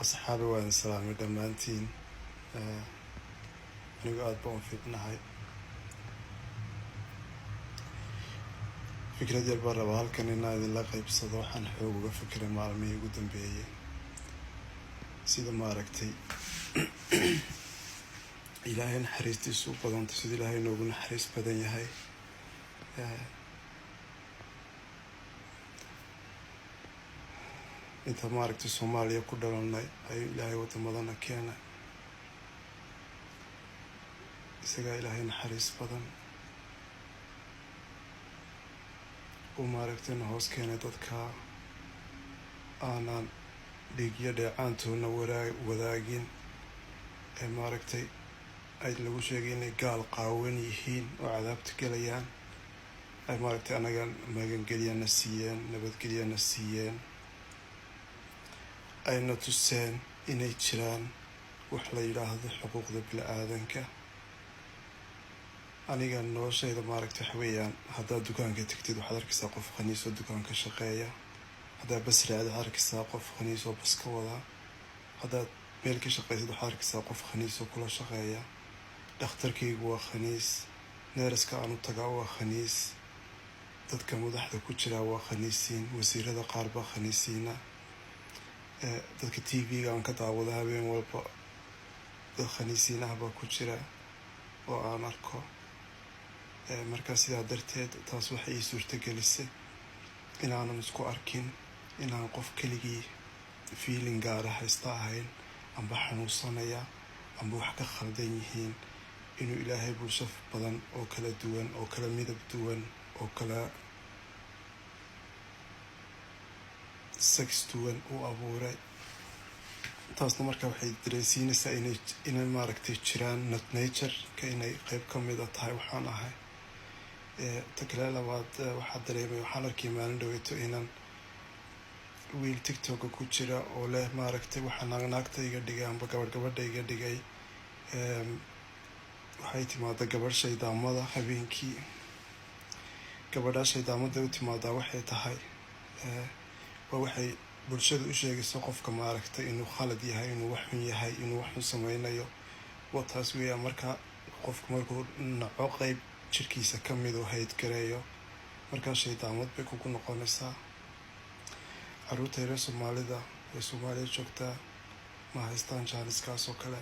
أصحابي وأنا سلامي دمانتين نقعد بون في نهاي فكرة ديال برا بهالكن إن هذه اللقب صدوحا حقوق فكرة معلمية قدام بيي سيدا ما ركتي إلهي نحريستي سوق بدون تسيد إلهي نوغو نحريس بدن يهي inta maaragtay Soomaaliya ku dhalanay ay ilaahay wadamadan keenay isaga ilaahay naxariis badan oo maaragtay hoos keenay dadka aanan dhiigyo dheecaantoona wadaagin ee maaragtay ay lagu sheegay inay gaal qaawan yihiin oo cadaabta galayaan ay maaragtay anaga magangeliyana siiyeen nabadgeliyana siiyeen ayna tuseen inay jiraan wax la yiraahdo xuquuqda bini'aadanka aniga noloshayda maaragtay xawayaan haddaad dukaanka tagtid waxaad arkaysaa qof khaniis oo dukaanka shaqeeya haddaad bas raacid waxaad arkaysaa qof khaniis oo bas ka wada haddaad meel ka shaqaysid waxaad arkaysaa qof khaniis oo kula shaqeeya dhakhtarkaygu waa khaniis neeraska aan u tagaa waa khaniis dadka madaxda ku jira waa khaniisiin wasiirada qaar baa khaniisiina dadka TV-ga aan ka daawado habeen walba dad khaniisiin ah baa ku jira oo aan arko markaa sidaa darteed taas waxay ii suurtagelisay inaanan isku arkin inaan qof keligii feeling gaara haysta ahayn amba xanuunsanaya amba wax ka khaldan yihiin inuu ilaahay bulsho badan oo kala duwan oo kala midab duwan oo kala sex duwan u abuuray taasna markaa waxay dareensiinaysaa inay maaragtay jiraan nature-ka inay qayb ka mid a tahay waxaan ahay ta kale labaad waxaa dareemay waxaan arkay maalin dhaweyto inaan wiil tiktok ku jira oo leh maaragtay waxaa naagta iga dhigay amba gabadha iga dhigay waxay timaada gabadh shaydaamada habeenkii gabadha shaydaamada u timaadaa waxay tahay waa waxay bulshada u sheegayso qofka maaragtay inuu khalad yahay inuu wax xun yahay inuu wax xun sameynayo wataas weeyaan marka qofku markuu naco qayb jirkiisa ka mid oo hayd gareeyo markaa shaydaamad bay kugu noqonaysaa caruurta reer Soomaalida ee Soomaaliya joogta ma haystaan jaaniskaas oo kale